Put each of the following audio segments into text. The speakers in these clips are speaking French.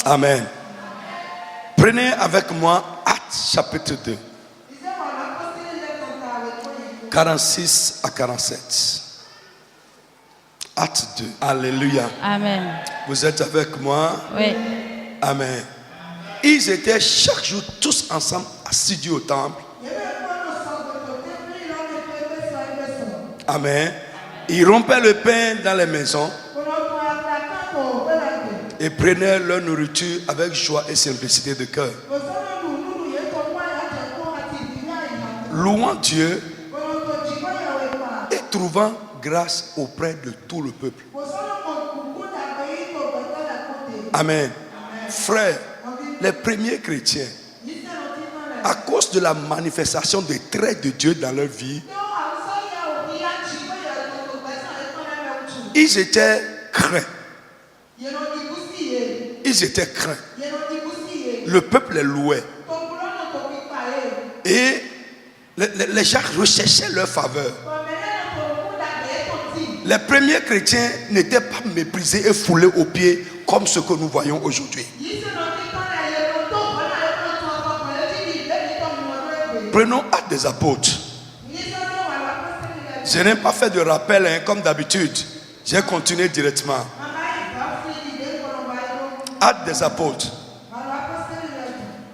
Amen. Prenez avec moi Actes chapitre 2. 46 à 47. Acte 2. Alléluia. Amen. Vous êtes avec moi? Oui. Amen. Ils étaient chaque jour tous ensemble assidus au temple. Amen. Ils rompaient le pain dans les maisons et prenaient leur nourriture avec joie et simplicité de cœur, louant Dieu et trouvant grâce auprès de tout le peuple. Amen. Frères, les premiers chrétiens, à cause de la manifestation des traits de Dieu dans leur vie, ils étaient craints. Ils étaient craints. Le peuple les louait. Et les gens recherchaient leur faveur. Les premiers chrétiens n'étaient pas méprisés et foulés aux pieds comme ce que nous voyons aujourd'hui. Prenons Actes des Apôtres. Je n'ai pas fait de rappel comme d'habitude. J'ai continué directement. Actes des Apôtres.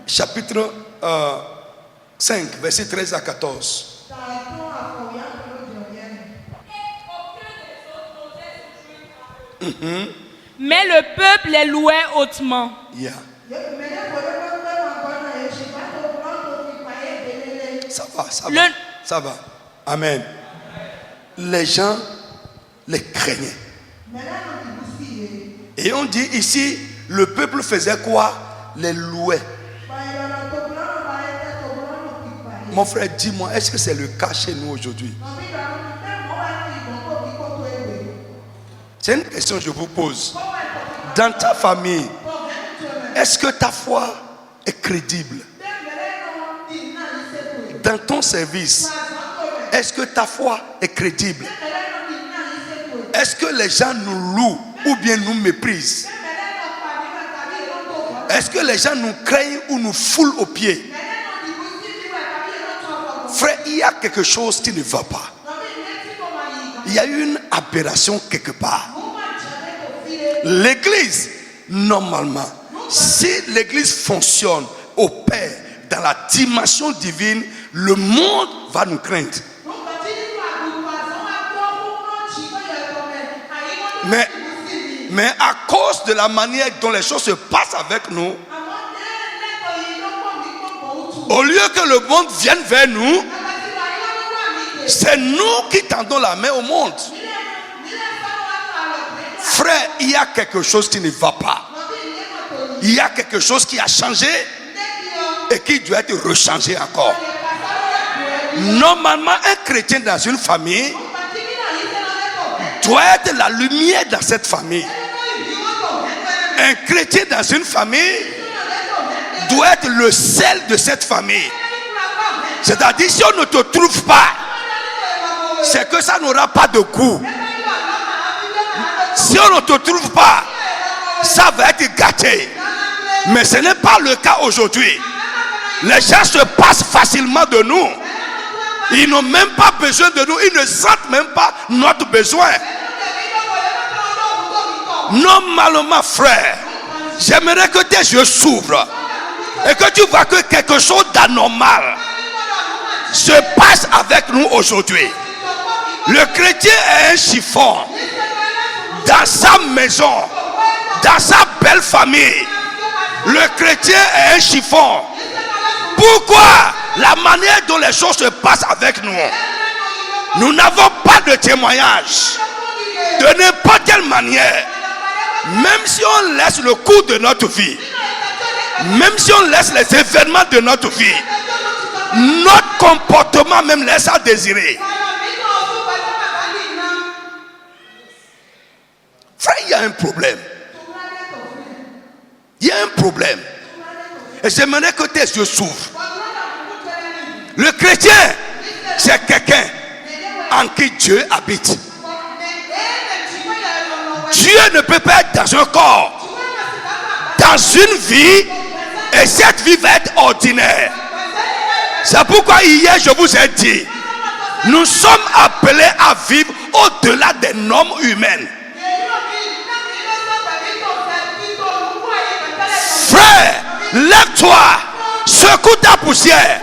Chapitre 5, versets 13 à 14. Mais le peuple les louait hautement. Yeah. Ça va. Amen. Les gens les craignaient. Et on dit ici, le peuple faisait quoi? Les louait. Mon frère, dis-moi, est-ce que c'est le cas chez nous aujourd'hui? C'est une question que je vous pose. Dans ta famille, est-ce que ta foi est crédible? Dans ton service, est-ce que ta foi est crédible? Est-ce que les gens nous louent ou bien nous méprisent? Est-ce que les gens nous craignent ou nous foulent aux pieds? Frère, il y a quelque chose qui ne va pas. Il y a une aberration quelque part. L'église, normalement, si l'église fonctionne, opère dans la dimension divine, le monde va nous craindre. Mais à cause de la manière dont les choses se passent avec nous, au lieu que le monde vienne vers nous, c'est nous qui tendons la main au monde. Frère, il y a quelque chose qui ne va pas. Il y a quelque chose qui a changé et qui doit être rechangé encore. Normalement, un chrétien dans une famille doit être la lumière dans cette famille. Un chrétien dans une famille doit être le sel de cette famille. C'est-à-dire, si on ne te trouve pas, c'est que ça n'aura pas de goût. Si on ne te trouve pas, ça va être gâté. Mais ce n'est pas le cas aujourd'hui. Les gens se passent facilement de nous. Ils n'ont même pas besoin de nous. Ils ne sentent même pas notre besoin. Normalement, frère, j'aimerais que tes yeux s'ouvrent et que tu vois que quelque chose d'anormal se passe avec nous aujourd'hui. Le chrétien est un chiffon dans sa maison, dans sa belle famille. Le chrétien est un chiffon. Pourquoi? La manière dont les choses se passent avec nous. Nous n'avons pas de témoignage de n'importe quelle manière. Même si on laisse le cours de notre vie, même si on laisse les événements de notre vie, notre comportement même laisse à désirer. Frère, il y a un problème. Il y a un problème. Et j'aimerais que tes yeux s'ouvrent. Le chrétien, c'est quelqu'un en qui Dieu habite. Dieu ne peut pas être dans un corps, dans une vie et cette vie va être ordinaire. C'est pourquoi hier je vous ai dit, nous sommes appelés à vivre au-delà des normes humaines. Frère, lève-toi, secoue ta poussière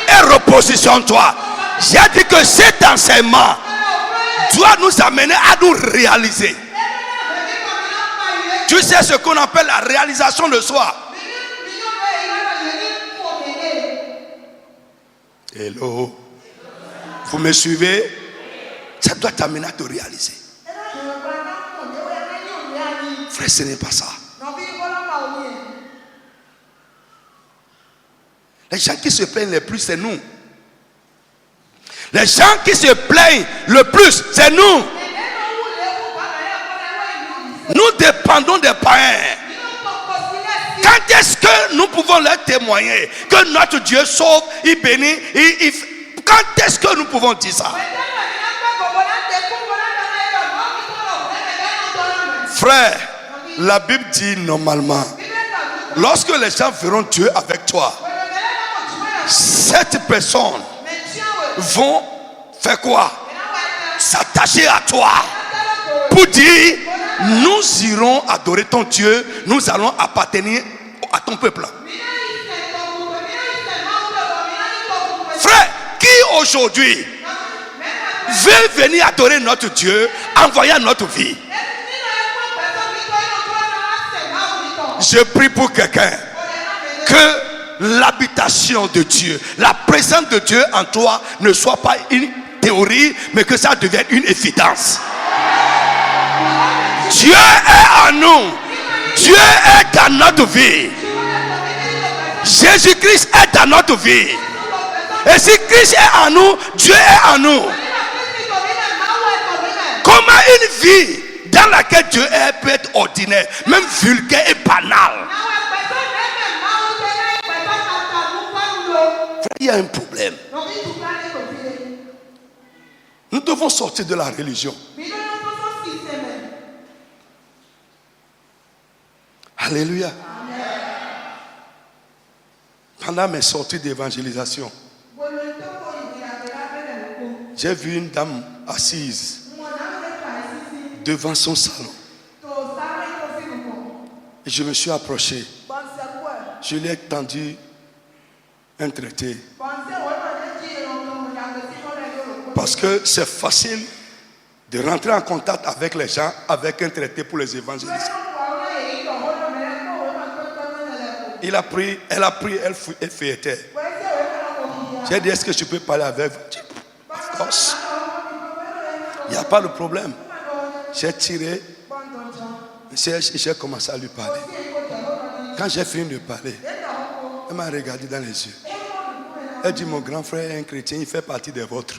et repositionne-toi. J'ai dit que cet enseignement doit nous amener à nous réaliser. Tu sais ce qu'on appelle la réalisation de soi. Hello. Vous me suivez? Ça doit t'amener à te réaliser. Frère, ce n'est pas ça. Les gens qui se plaignent le plus, c'est nous. Les gens qui se plaignent le plus, c'est nous. Nous dépendons des païens. Quand est-ce que nous pouvons leur témoigner que notre Dieu sauve, il bénit, quand est-ce que nous pouvons dire ça? Frère, la Bible dit normalement, lorsque les gens verront Dieu avec toi, cette personne vont faire quoi? S'attacher à toi pour dire, nous irons adorer ton Dieu, nous allons appartenir à ton peuple. Frère, qui aujourd'hui veut venir adorer notre Dieu en voyant notre vie? Je prie pour quelqu'un que l'habitation de Dieu, la présence de Dieu en toi ne soit pas une théorie, mais que ça devienne une évidence. Dieu est en nous. Dieu est dans notre vie. Jésus-Christ est dans notre vie. Et si Christ est en nous, Dieu est en nous. Comment une vie dans laquelle Dieu est peut être ordinaire, même vulgaire et banale? Il y a un problème. Nous devons sortir de la religion. Alléluia. Pendant mes sorties d'évangélisation, j'ai vu une dame assise devant son salon. Et je me suis approché. Je lui ai tendu un traité. Parce que c'est facile de rentrer en contact avec les gens avec un traité pour les évangéliser. Elle a pris, elle feuilletait. J'ai dit, est-ce que je peux parler avec vous? Of course. Il n'y a pas de problème. J'ai tiré, j'ai commencé à lui parler. Quand j'ai fini de parler, elle m'a regardé dans les yeux. Elle dit, mon grand frère est un chrétien, il fait partie des vôtres.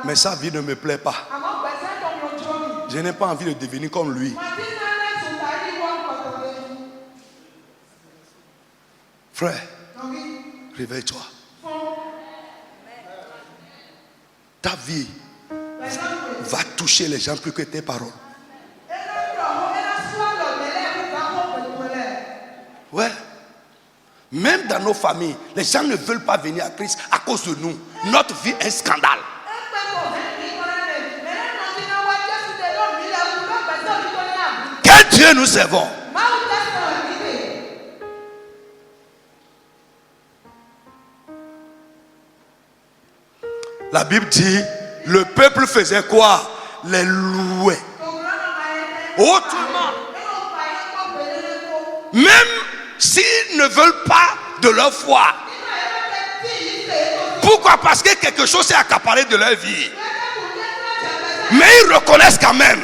Mais sa vie ne me plaît pas. Je n'ai pas envie de devenir comme lui. Frère, réveille-toi. Ta vie va toucher les gens plus que tes paroles. Ouais. Même dans nos familles, les gens ne veulent pas venir à Christ à cause de nous. Notre vie est un scandale. Quel Dieu nous servons? La Bible dit, le peuple faisait quoi? Les louait. Autrement, même s'ils ne veulent pas de leur foi. Pourquoi? Parce que quelque chose s'est accaparé de leur vie. Mais ils reconnaissent quand même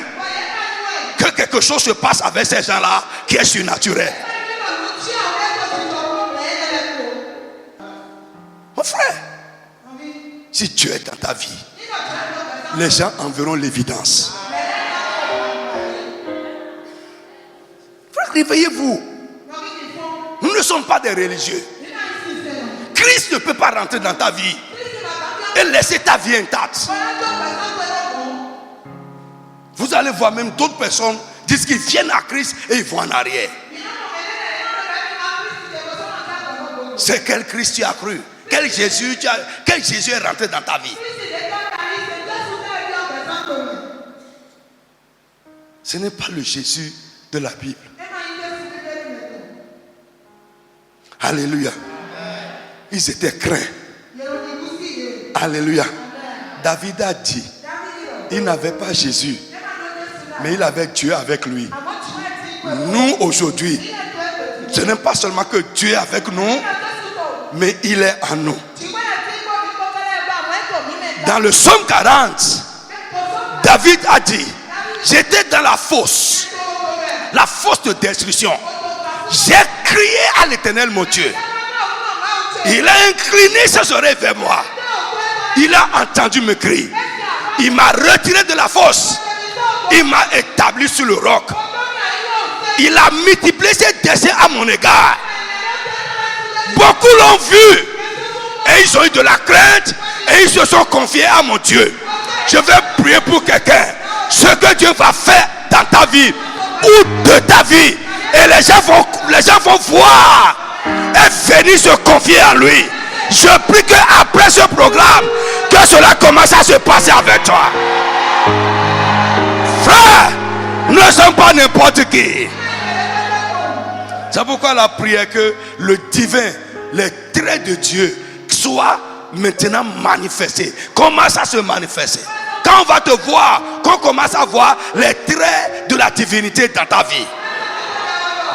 que quelque chose se passe avec ces gens-là qui est surnaturel. Mon frère, si Dieu est dans ta vie, les gens en verront l'évidence. Frère, réveillez-vous. Nous ne sommes pas des religieux. Christ ne peut pas rentrer dans ta vie et laisser ta vie intacte. Vous allez voir même d'autres personnes disent qu'ils viennent à Christ et ils vont en arrière. C'est quel Christ tu as cru? Quel Jésus est rentré dans ta vie? Ce n'est pas le Jésus de la Bible. Alléluia. Ils étaient craints. Alléluia. David a dit, il n'avait pas Jésus, mais il avait Dieu avec lui. Nous aujourd'hui, ce n'est pas seulement que Dieu est avec nous, mais il est en nous. Dans le psaume 40, David a dit, j'étais dans la fosse de destruction. J'ai crié à l'Éternel mon Dieu. Il a incliné ses oreilles vers moi. Il a entendu mes cris. Il m'a retiré de la fosse. Il m'a établi sur le roc. Il a multiplié ses desseins à mon égard. Beaucoup l'ont vu et ils ont eu de la crainte et ils se sont confiés à mon Dieu. Je vais prier pour quelqu'un. Ce que Dieu va faire dans ta vie ou de ta vie, et les gens vont voir et venir se confier à lui. Je prie qu'après ce programme, que cela commence à se passer avec toi. Frère, nous ne sommes pas n'importe qui. C'est pourquoi la prière que le divin, les traits de Dieu soient maintenant manifestés. Commence à se manifester. Quand on va te voir, qu'on commence à voir les traits de la divinité dans ta vie.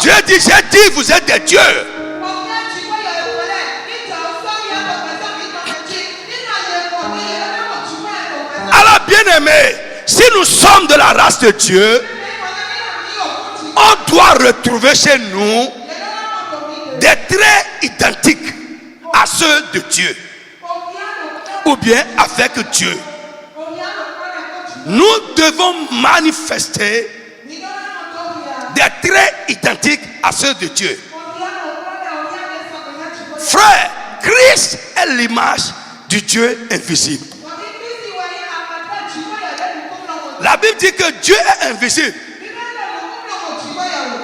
Dieu dit, j'ai dit, vous êtes des dieux. Alors bien-aimé, si nous sommes de la race de Dieu, on doit retrouver chez nous des traits identiques à ceux de Dieu, ou bien avec Dieu. Nous devons manifester des traits identiques à ceux de Dieu. Frère, Christ est l'image du Dieu invisible. La Bible dit que Dieu est invisible.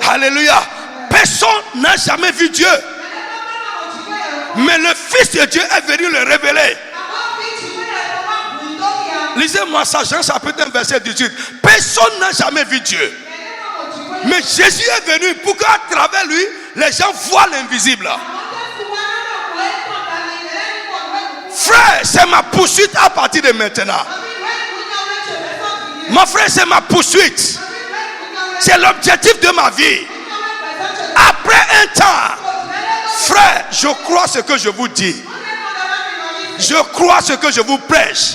Alléluia. Personne n'a jamais vu Dieu. Mais le Fils de Dieu est venu le révéler. Lisez-moi ça, Jean chapitre 1 verset 18. Personne n'a jamais vu Dieu. Mais Jésus est venu pour qu'à travers lui, les gens voient l'invisible. Frère, c'est ma poursuite à partir de maintenant. Mon frère, c'est ma poursuite. C'est l'objectif de ma vie. Après un temps, frère, je crois ce que je vous dis. Je crois ce que je vous prêche.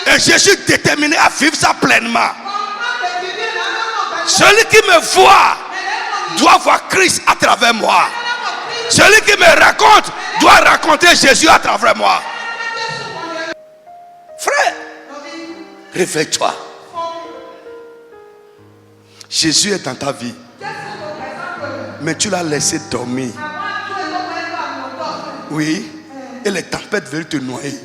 Et je suis déterminé à vivre ça pleinement. Celui qui me voit doit voir Christ à travers moi. Celui qui me raconte doit raconter Jésus à travers moi. Frère, réveille-toi. Jésus est dans ta vie, mais tu l'as laissé dormir. Oui, et les tempêtes veulent te noyer.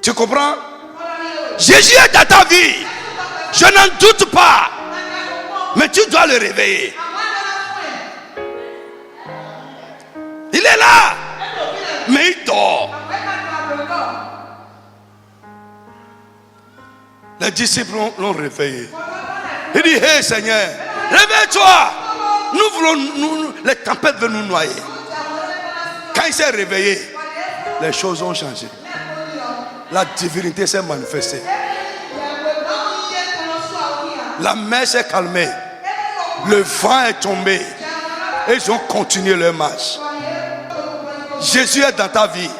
Tu comprends? Jésus est dans ta vie. Je n'en doute pas. Mais tu dois le réveiller. Il est là. Mais il dort. Les disciples l'ont réveillé. Il dit, hé Seigneur, réveille-toi. Les tempêtes veulent nous noyer. Quand il s'est réveillé, les choses ont changé. La divinité s'est manifestée. La mer s'est calmée. Le vent est tombé. Et ils ont continué leur marche. Jésus est dans ta vie.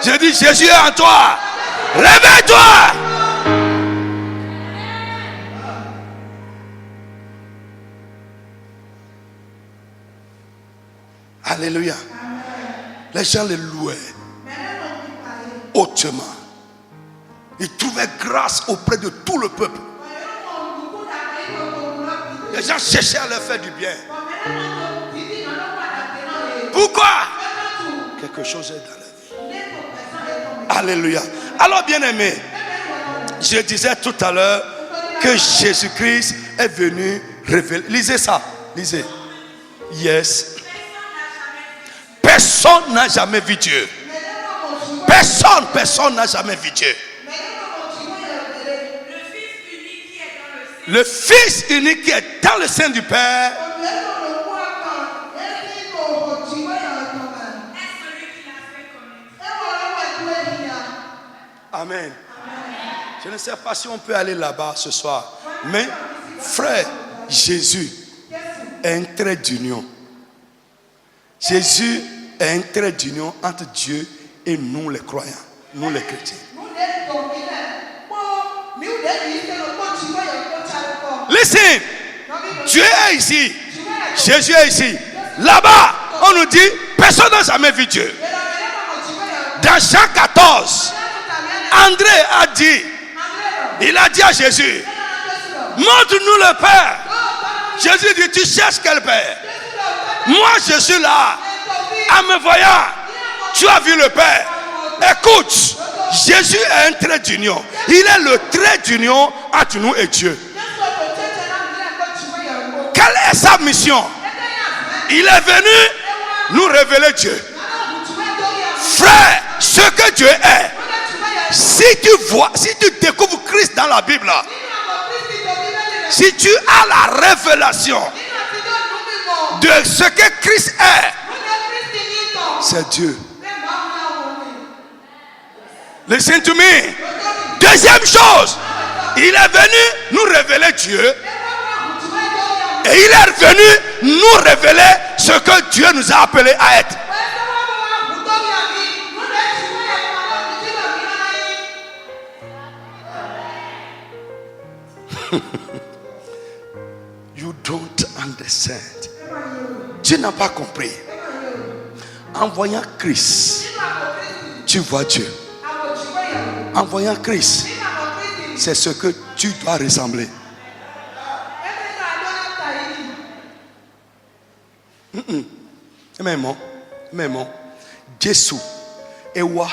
Je dis, Jésus est en toi. Réveille-toi. Alléluia. Les gens les louaient hautement. Ils trouvaient grâce auprès de tout le peuple. Les gens cherchaient à leur faire du bien. Pourquoi? Quelque chose est dans la vie. Alléluia. Alors, bien-aimé, je disais tout à l'heure que Jésus-Christ est venu révéler. Lisez ça, lisez. Yes. Personne n'a jamais vu Dieu. Personne n'a jamais vu Dieu. Le Fils unique qui est dans le sein du Père. Amen. Je ne sais pas si on peut aller là-bas ce soir. Mais, frère, Jésus est un trait d'union. Jésus est un trait d'union entre Dieu et nous les croyants, nous les chrétiens. Listen, Dieu est ici, Jésus est ici. Là-bas, on nous dit, personne n'a jamais vu Dieu. Dans Jean 14, André a dit, il a dit à Jésus, montre-nous le Père. Jésus dit, tu cherches quel Père? Moi je suis là. En me voyant, tu as vu le Père. Écoute, Jésus est un trait d'union. Il est le trait d'union entre nous et Dieu. Quelle est sa mission? Il est venu nous révéler Dieu. Frère, ce que Dieu est, si tu découvres Christ dans la Bible, si tu as la révélation de ce que Christ est, c'est Dieu. Listen to me. Deuxième chose, il est venu nous révéler Dieu. Et il est venu nous révéler ce que Dieu nous a appelés à être. You don't understand. Tu n'as pas compris. En voyant Christ, tu vois Dieu. En voyant Christ, c'est ce que tu dois ressembler. Même Jésus ewa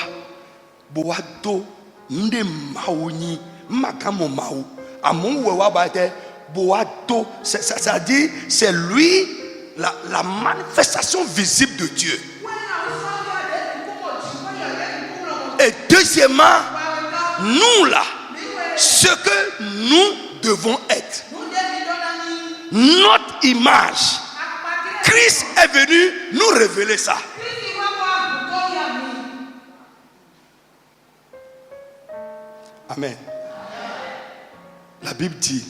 boado nde maoni makamo mao amon wewa baete boado, ça dit c'est lui la manifestation visible de Dieu. Et deuxièmement, nous là, ce que nous devons être, notre image. Christ est venu nous révéler ça. Amen. La Bible dit,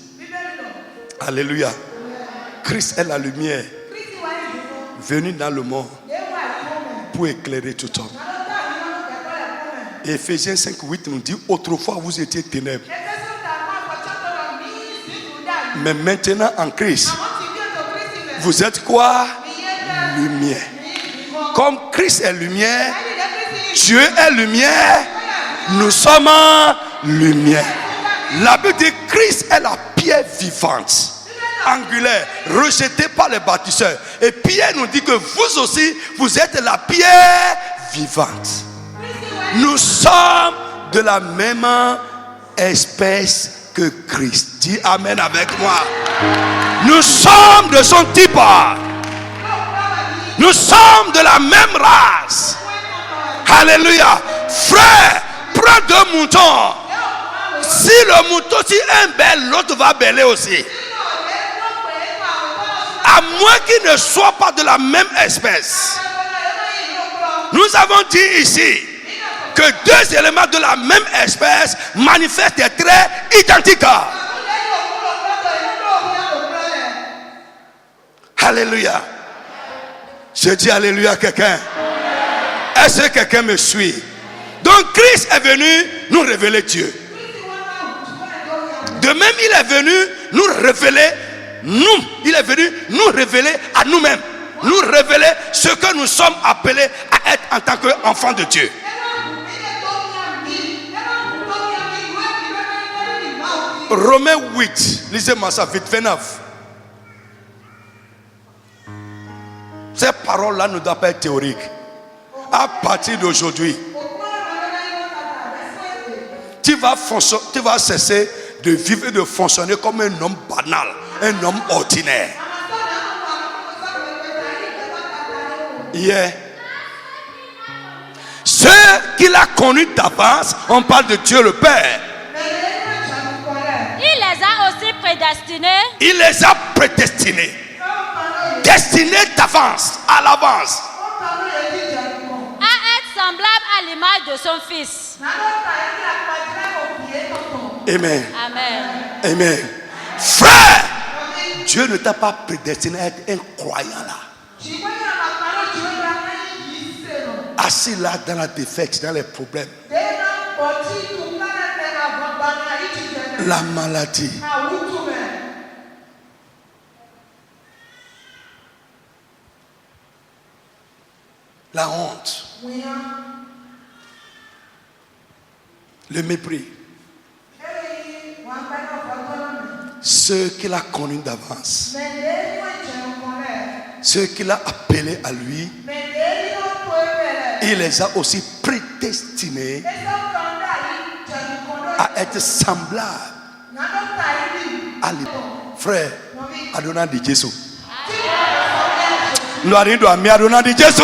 alléluia, Christ est la lumière venue dans le monde pour éclairer tout homme. Éphésiens 5:8 nous dit, autrefois vous étiez ténèbres, mais maintenant en Christ, vous êtes quoi? Lumière. Comme Christ est lumière, Dieu est lumière, nous sommes lumière. La Bible dit Christ est la pierre vivante, angulaire, rejetée par les bâtisseurs. Et Pierre nous dit que vous aussi, vous êtes la pierre vivante. Nous sommes de la même espèce que Christ. Dis Amen avec moi. Nous sommes de son type. Nous sommes de la même race. Alléluia. Frère, prends deux moutons. Si le mouton, si un belle, l'autre va bêler aussi. À moins qu'il ne soit pas de la même espèce. Nous avons dit ici que deux éléments de la même espèce manifestent des traits identiques. Alléluia. Je dis alléluia à quelqu'un. Est-ce que quelqu'un me suit? Donc Christ est venu nous révéler Dieu. De même, il est venu nous révéler nous. Il est venu nous révéler à nous-mêmes. Nous révéler ce que nous sommes appelés à être en tant qu'enfants de Dieu. Romains 8, lisez-moi ça vite, 29. Ces paroles-là ne doivent pas être théoriques. À partir d'aujourd'hui, tu vas cesser de vivre et de fonctionner comme un homme banal, un homme ordinaire. Yeah. Ceux qu'il a connus d'avance, on parle de Dieu le Père. Il les a aussi prédestinés. Il les a prédestinés. Destinés d'avance, à l'avance. À être semblable à l'image de son fils. Amen. Amen. Amen. Frère, Dieu ne t'a pas prédestiné à être un croyant là. Assis là dans la défaite, dans les problèmes. La maladie. La honte. Le mépris. Ceux qu'il a connus d'avance. Ceux qu'il a appelés à lui. Il les a aussi prédestinés à être semblables à lui. Frère, Adonai de Jésus. Nous allons Adonai de Jésus.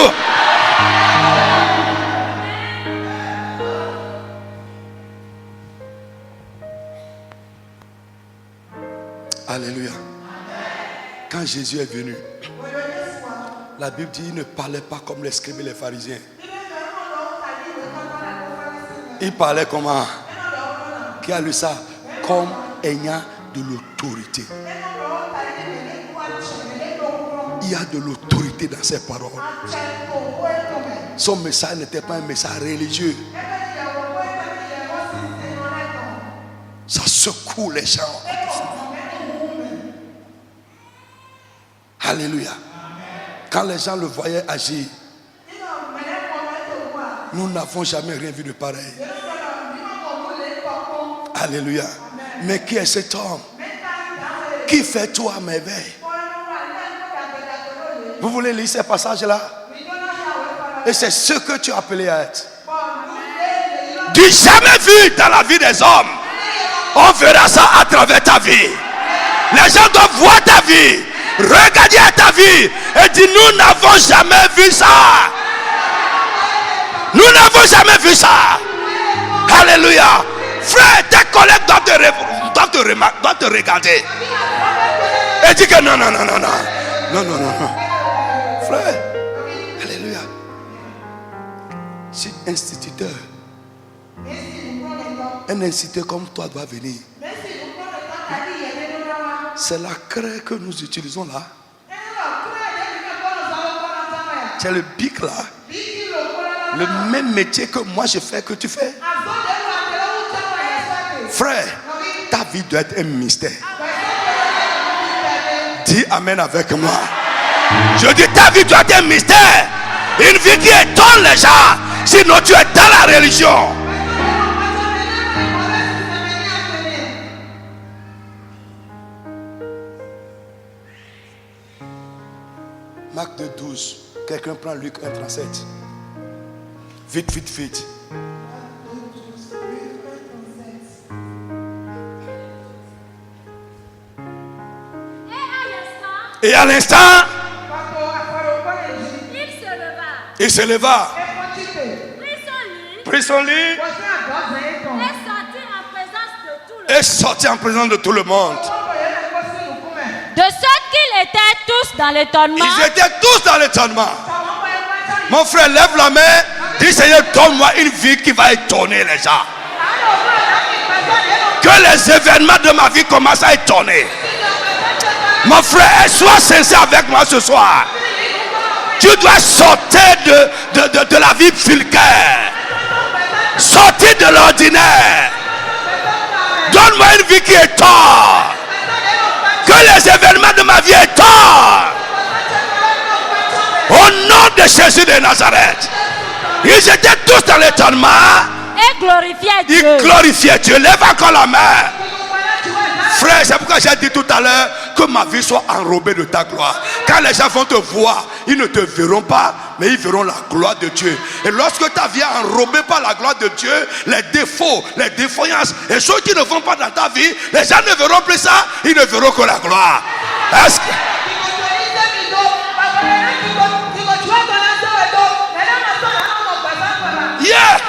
Alléluia. Quand Jésus est venu, la Bible dit qu'il ne parlait pas comme les scribes et les pharisiens. Il parlait comment? Qui a lu ça? Comme ayant de l'autorité. Il y a de l'autorité dans ses paroles. Son message n'était pas un message religieux. Ça secoue les gens. Alléluia. Quand les gens le voyaient agir, nous n'avons jamais rien vu de pareil. Alléluia. Mais qui est cet homme qui fait tout à merveille? Vous voulez lire ces passages-là? Et c'est ce que tu as appelé à être. Du jamais vu dans la vie des hommes. On verra ça à travers ta vie. Les gens doivent voir ta vie, regarder à ta vie et dire nous n'avons jamais vu ça. Nous n'avons jamais vu ça. Alléluia. Frère, tes collègues doivent te regarder. Et dire que non. Frère, alléluia. Si un instituteur comme toi doit venir, c'est la craie que nous utilisons là. C'est le bic là. Le même métier que moi je fais, que tu fais. Frère, ta vie doit être un mystère. Dis amen avec moi. Je dis ta vie doit être un mystère. Une vie qui étonne les gens. Sinon tu es dans la religion. Marc 2:12. Quelqu'un prend Luc 1:37. Vite. Et à l'instant, il se leva. Prit son lit. Et sortit en présence de tout le monde. De ceux qu'ils étaient tous dans l'étonnement. Ils étaient tous dans l'étonnement. Mon frère, lève la main. Dis Seigneur, donne-moi une vie qui va étonner les gens. Que les événements de ma vie commencent à étonner. Mon frère, sois sincère avec moi ce soir. Tu dois sortir de la vie vulgaire. Sortir de l'ordinaire. Donne-moi une vie qui étonne. Que les événements de ma vie étonnent. Au nom de Jésus de Nazareth. Ils étaient tous dans l'étonnement. Et glorifiaient Dieu. Ils glorifiaient Dieu. Lève encore la main. Frère, c'est pourquoi j'ai dit tout à l'heure que ma vie soit enrobée de ta gloire. Quand les gens vont te voir, ils ne te verront pas mais ils verront la gloire de Dieu. Et lorsque ta vie est enrobée par la gloire de Dieu, les défauts, les défaillances, les choses qui ne vont pas dans ta vie, les gens ne verront plus ça, ils ne verront que la gloire. Est-ce que... Yeah.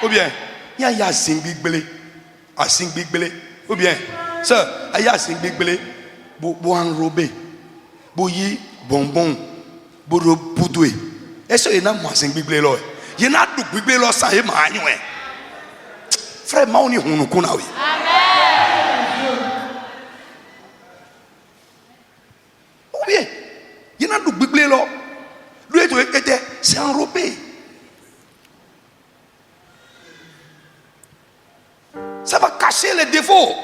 Ou bien, il y a Zingbele, à Zingbele, ou bien, ça, il y a Zingbele, pour enrober, pour y bonbon, pour poudouer. Est-ce qu'il y a un Zingbele là? Il y a un Zingbele là, ça y est, frère, on est on connaît. Ou bien, il y a un Zingbele là, lui c'est enrobé. Ça va cacher les défauts.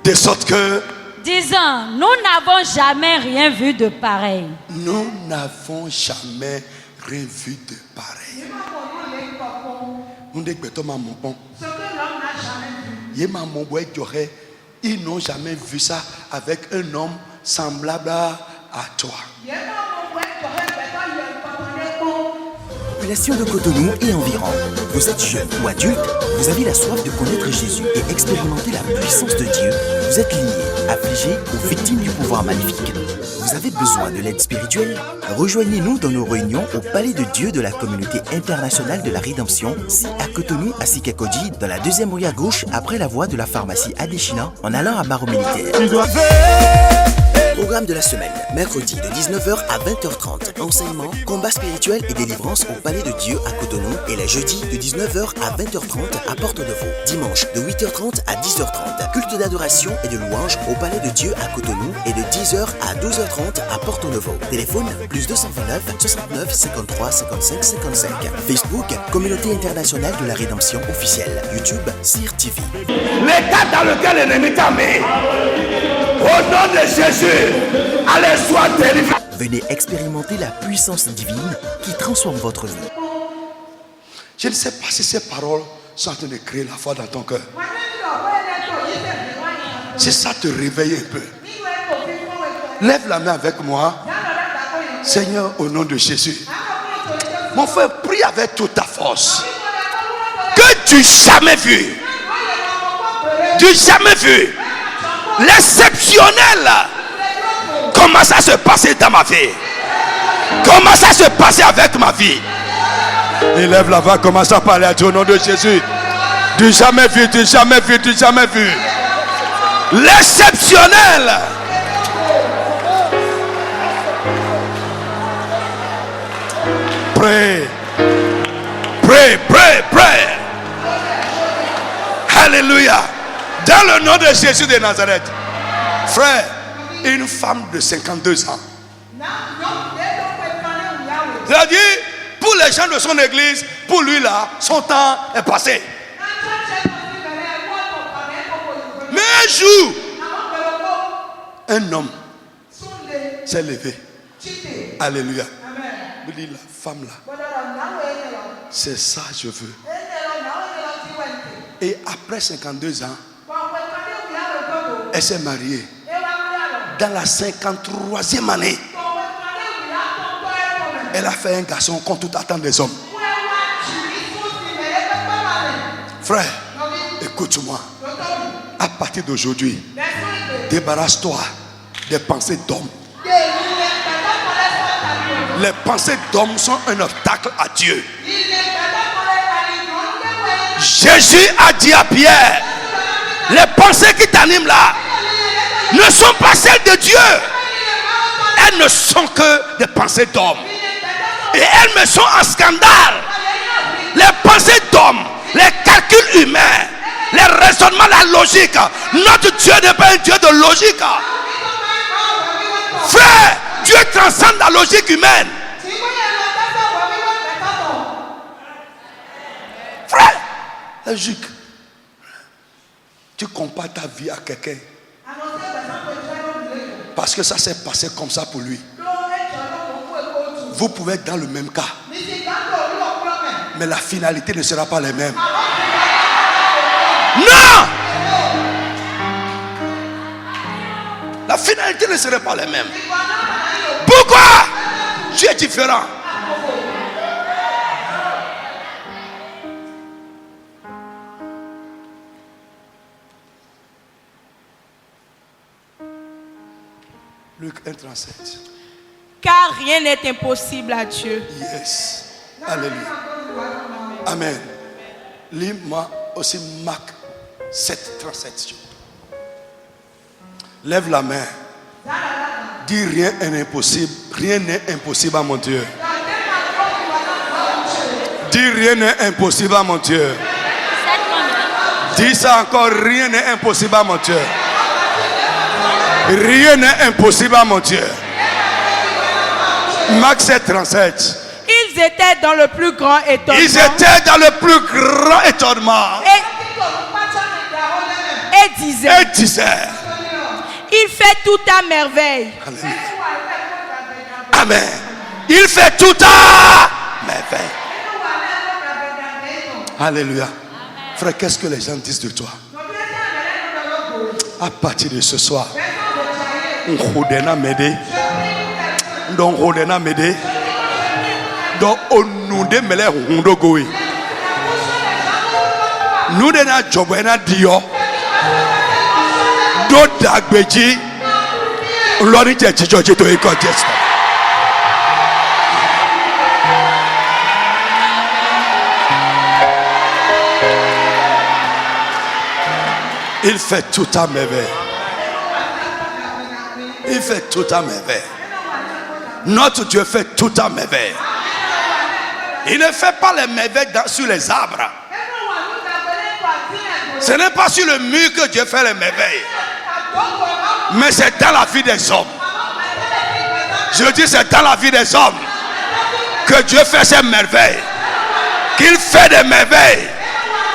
De sorte que... Disant, nous n'avons jamais rien vu de pareil. Nous n'avons jamais rien vu de pareil. Nous ne savons pas. Ils n'ont jamais vu ça avec un homme semblable à toi. Population de Cotonou et environ. Vous êtes jeune ou adulte, vous avez la soif de connaître Jésus et expérimenter la puissance de Dieu. Vous êtes lié, affligé ou victime du pouvoir maléfique. Vous avez besoin de l'aide spirituelle? Rejoignez-nous dans nos réunions au Palais de Dieu de la Communauté Internationale de la Rédemption, si à Cotonou, à Sikakoji, dans la deuxième rue à gauche, après la voie de la pharmacie Adéchina, en allant à Barreau Militaire. Programme de la semaine, mercredi de 19h à 20h30, enseignement, combat spirituel et délivrance au Palais de Dieu à Cotonou, et les jeudis de 19h à 20h30 à Porte-Nouveau. Dimanche de 8h30 à 10h30, culte d'adoration et de louange au Palais de Dieu à Cotonou, et de 10h à 12h30 à Porte-Nouveau. Téléphone plus 229 69 53 55 55. Facebook, Communauté Internationale de la Rédemption officielle. YouTube, CIR TV. L'état dans lequel l'ennemi t'a mis, au nom de Jésus, allez soit délivré. Venez expérimenter la puissance divine qui transforme votre vie. Je ne sais pas si ces paroles sont en train de créer la foi dans ton cœur. Si ça te réveille un peu, lève la main avec moi. Seigneur, au nom de Jésus, mon frère, prie avec toute ta force. Que tu jamais vu, l'exceptionnel commence à se passer dans ma vie. Comment ça se passer avec ma vie? Élève la voix, commence à parler à toi au nom de Jésus. Du jamais vu, du jamais vu, du jamais vu. L'exceptionnel. Pray. Pray, pray, pray. Alléluia. Dans le nom de Jésus de Nazareth. Frère, une femme de 52 ans. C'est-à-dire, pour les gens de son église, pour lui là, son temps est passé. Mais un jour, un homme s'est levé. Alléluia. Il dit, la femme là, c'est ça je veux. Et après 52 ans, elle s'est mariée. Dans la 53e année, elle a fait un garçon contre toute attente des hommes. Frère, écoute-moi. À partir d'aujourd'hui, débarrasse-toi des pensées d'homme. Les pensées d'homme sont un obstacle à Dieu. Jésus a dit à Pierre, les pensées qui t'animent là ne sont pas celles de Dieu. Elles ne sont que des pensées d'homme. Et elles me sont en scandale. Les pensées d'homme, les calculs humains, les raisonnements, la logique. Notre Dieu n'est pas un Dieu de logique. Frère, Dieu transcende la logique humaine. Frère, la logique. Tu compares ta vie à quelqu'un parce que ça s'est passé comme ça pour lui. vous pouvez être dans le même cas. Mais la finalité ne sera pas la même. Non! La finalité ne serait pas la même. Pourquoi? Tu es différent. Luc 1,37. Car rien n'est impossible à Dieu. Yes. Alléluia. Amen. Lis-moi aussi Marc 7,37. Lève la main. Dis rien n'est impossible. Rien n'est impossible à mon Dieu. Dis rien n'est impossible à mon Dieu. Dis ça encore. Rien n'est impossible à mon Dieu. Rien n'est impossible à mon Dieu. Marc 7,37. Ils étaient dans le plus grand étonnement. Ils étaient dans le plus grand étonnement. Et disaient. Il fait tout à merveille. Alléluia. Amen. Il fait tout à merveille. Alléluia. Frère, qu'est-ce que les gens disent de toi? À partir de ce soir, on rodena m'aider. Donc rodena m'aider. Donc on nous démêle rondo goui. Nous dena jobena dio. Do dagbeji. Lori je chichochi to ikotest. Il fait tout à merveille. Il fait tout à merveille. Notre Dieu fait tout à merveille. Il ne fait pas les merveilles sur les arbres. Ce n'est pas sur le mur que Dieu fait les merveilles. Mais c'est dans la vie des hommes. Je dis c'est dans la vie des hommes que Dieu fait ses merveilles. Qu'il fait des merveilles.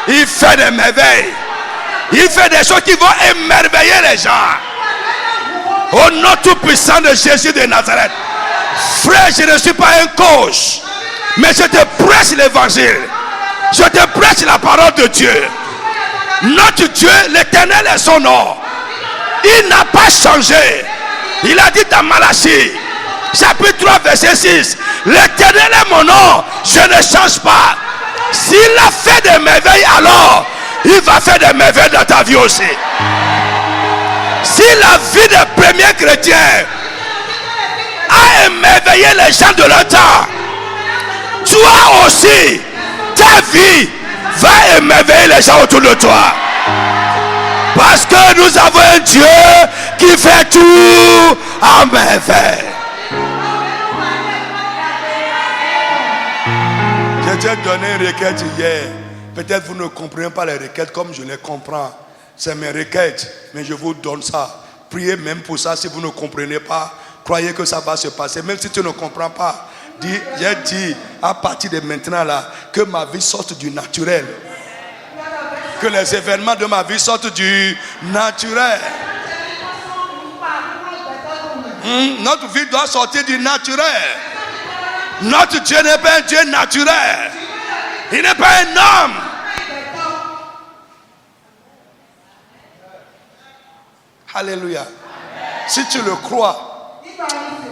Il fait des merveilles. Il fait des choses qui vont émerveiller les gens. Au nom tout puissant de Jésus de Nazareth. Frère, je ne suis pas un coach, mais je te prêche l'évangile. Je te prêche la parole de Dieu. Notre Dieu, l'Éternel est son nom. Il n'a pas changé. Il a dit dans Malachie, chapitre 3, verset 6, l'Éternel est mon nom, je ne change pas. S'il a fait des merveilles, alors il va faire des merveilles dans ta vie aussi. Si la vie des premiers chrétiens a émerveillé les gens de leur temps, toi aussi, ta vie va émerveiller les gens autour de toi. Parce que nous avons un Dieu qui fait tout à merveille. Je t'ai donné une requête hier. Peut-être vous ne comprenez pas les requêtes comme je les comprends. C'est mes requêtes, mais je vous donne ça. Priez même pour ça si vous ne comprenez pas. Croyez que ça va se passer. Même si tu ne comprends pas, j'ai dit à partir de maintenant là, que ma vie sorte du naturel. Que les événements de ma vie sortent du naturel. Notre vie doit sortir du naturel. Notre Dieu n'est pas un Dieu naturel. Il n'est pas un homme. Alléluia. Si tu le crois,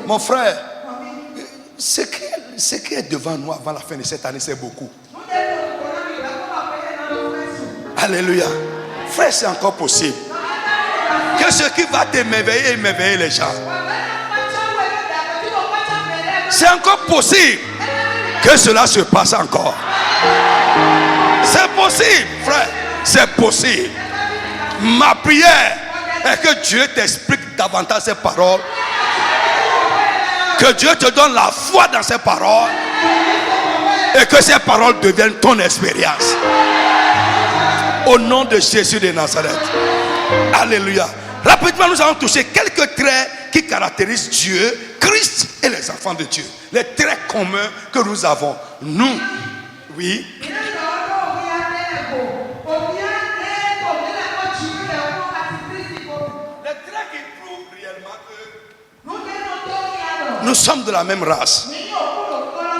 mon frère, ce qui est devant nous avant la fin de cette année, c'est beaucoup. Alléluia. Frère, c'est encore possible. Que ce qui va t'émerveiller, émerveiller les gens. C'est encore possible que cela se passe encore. C'est possible, frère. C'est possible. Ma prière est que Dieu t'explique davantage ces paroles. Que Dieu te donne la foi dans ces paroles. Et que ces paroles deviennent ton expérience. Au nom de Jésus de Nazareth. Alléluia. Rapidement, nous allons toucher quelques traits qui caractérisent Dieu, Christ et les enfants de Dieu. Les traits communs que nous avons. Nous, oui. Les traits qui prouvent réellement que nous sommes de la même race.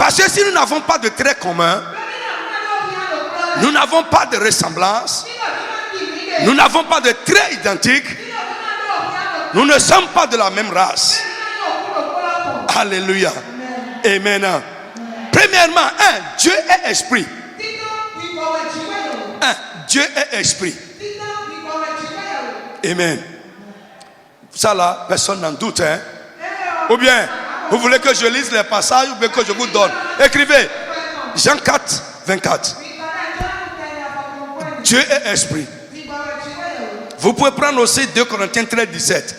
Parce que si nous n'avons pas de traits communs, nous n'avons pas de ressemblance, nous n'avons pas de traits identiques, nous ne sommes pas de la même race. Alléluia. Amen. Premièrement, Dieu est esprit. Dieu est esprit. Amen. Ça là, personne n'en doute. Ou bien, vous voulez que je lise les passages ou bien que je vous donne? Écrivez. Jean 4, 24. Dieu est esprit. Vous pouvez prendre aussi 2 Corinthiens 13, 17.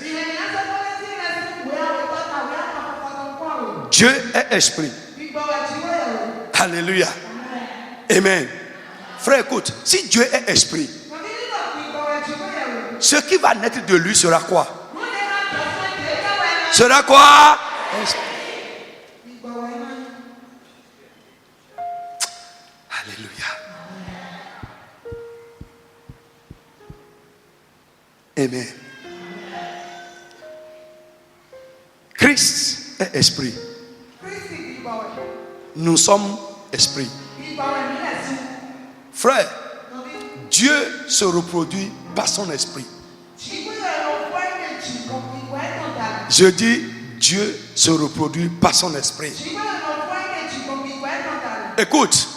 Dieu est esprit. Alléluia. Amen. Frère, écoute, si Dieu est esprit, ce qui va naître de lui sera quoi? Sera quoi? Esprit. Alléluia. Amen. Christ est esprit. Nous sommes esprit. Frère, Dieu se reproduit par son esprit. Je dis, Dieu se reproduit par son esprit. Écoute,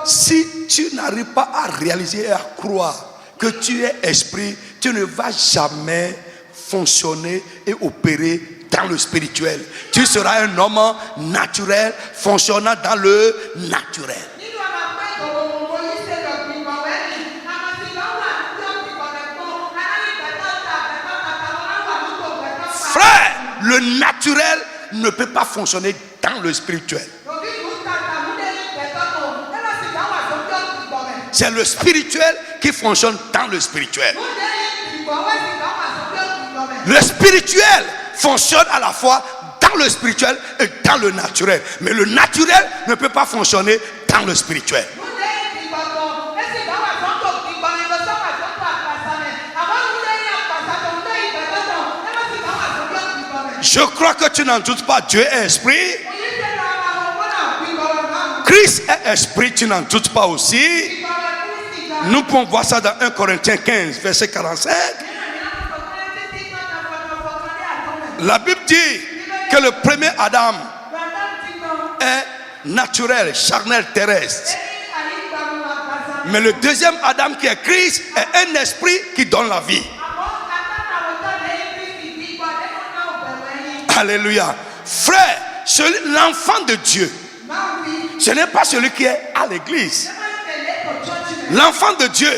si tu n'arrives pas à réaliser et à croire que tu es esprit, tu ne vas jamais fonctionner et opérer dans le spirituel. Tu seras un homme naturel, fonctionnant dans le naturel. Frère, le naturel ne peut pas fonctionner dans le spirituel. C'est le spirituel qui fonctionne dans le spirituel. Le spirituel fonctionne à la fois dans le spirituel et dans le naturel. Mais le naturel ne peut pas fonctionner dans le spirituel. Je crois que tu n'en doutes pas, Dieu est esprit. Christ est esprit, tu n'en doutes pas aussi. Nous pouvons voir ça dans 1 Corinthiens 15, verset 45. La Bible dit que le premier Adam est naturel, charnel, terrestre. Mais le deuxième Adam qui est Christ est un esprit qui donne la vie. Alléluia. Frère, l'enfant de Dieu, ce n'est pas celui qui est à l'église. L'enfant de Dieu,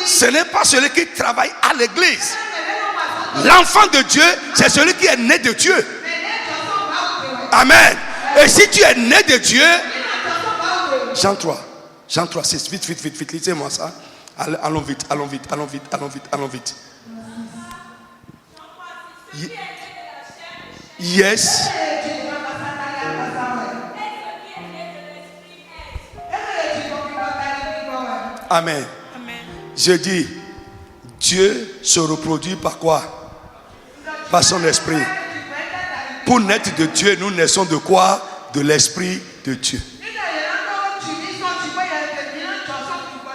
ce n'est pas celui qui travaille à l'église. L'enfant de Dieu, c'est celui qui est né de Dieu. Amen. Et si tu es né de Dieu, Jean 3, 6, vite, lisez-moi ça. Allons vite. Yes. Amen. Je dis, Dieu se reproduit par quoi? Par son esprit. Pour naître de Dieu, nous naissons de quoi? De l'esprit de Dieu.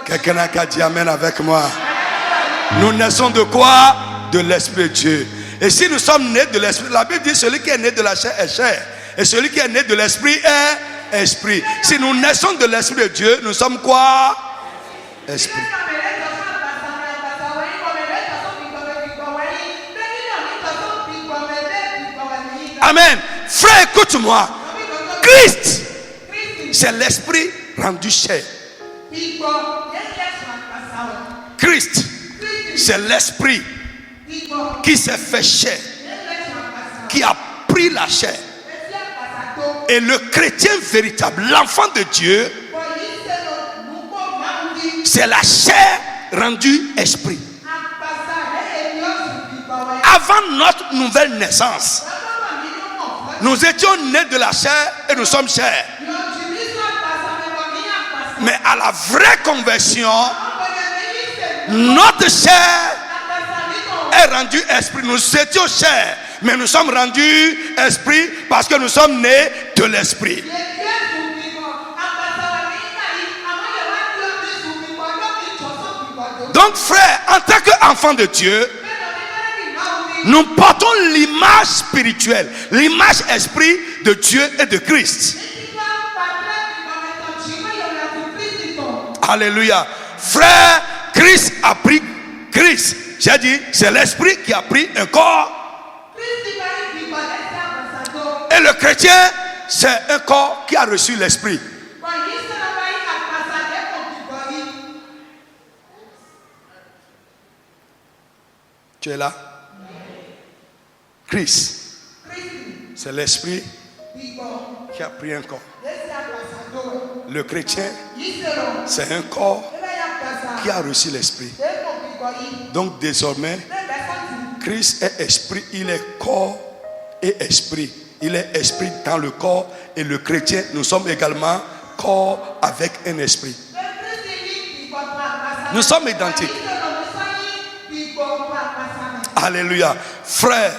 Quelqu'un a qu'à dire amen avec moi. Nous naissons de quoi? De l'esprit de Dieu. Et si nous sommes nés de l'esprit, la Bible dit celui qui est né de la chair est chair. Et celui qui est né de l'esprit est esprit. Si nous naissons de l'esprit de Dieu, nous sommes quoi? Esprit. Amen. Frère, écoute-moi. Christ, c'est l'esprit rendu chair. Christ, c'est l'esprit qui s'est fait chair, qui a pris la chair. Et le chrétien véritable, l'enfant de Dieu, c'est la chair rendue esprit. Avant notre nouvelle naissance, nous étions nés de la chair et nous sommes chair. Mais à la vraie conversion, notre chair est rendue esprit. Nous étions chair, mais nous sommes rendus esprit parce que nous sommes nés de l'esprit. Donc frère, en tant qu'enfant de Dieu, nous portons l'image spirituelle, l'image esprit de Dieu et de Christ. Alléluia. Frère, Christ a pris Christ. J'ai dit, c'est l'esprit qui a pris un corps. Et le chrétien, c'est un corps qui a reçu l'esprit. Tu es là? Christ, c'est l'esprit qui a pris un corps. Le chrétien, c'est un corps qui a reçu l'esprit. Donc désormais, Christ est esprit, il est corps et esprit. Il est esprit dans le corps, et le chrétien, nous sommes également corps avec un esprit. Nous sommes identiques. Alléluia. Frère,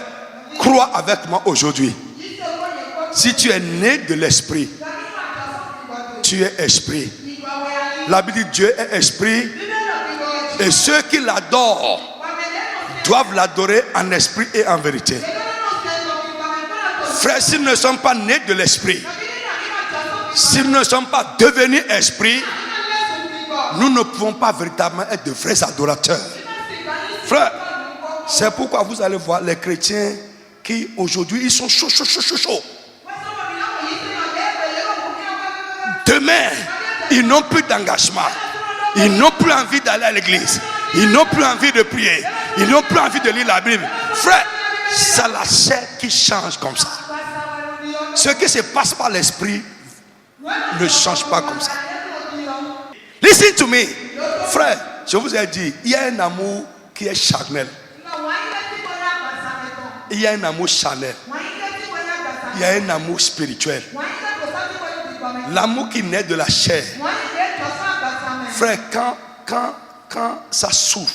crois avec moi aujourd'hui. Si tu es né de l'esprit, tu es esprit. La Bible dit Dieu est esprit, et ceux qui l'adorent doivent l'adorer en esprit et en vérité. Frères, s'ils ne sont pas nés de l'esprit, s'ils ne sont pas devenus esprits, nous ne pouvons pas véritablement être de vrais adorateurs. Frères, c'est pourquoi vous allez voir les chrétiens qui aujourd'hui ils sont chauds. Demain, ils n'ont plus d'engagement. Ils n'ont plus envie d'aller à l'église. Ils n'ont plus envie de prier. Ils n'ont plus envie de lire la Bible. Frère, c'est la chair qui change comme ça. Ce qui se passe par l'esprit ne change pas comme ça. Listen to me. Frère, je vous ai dit, il y a un amour qui est charnel. Il y a un amour charnel. Il y a un amour spirituel. L'amour qui naît de la chair. Frère, quand ça souffre,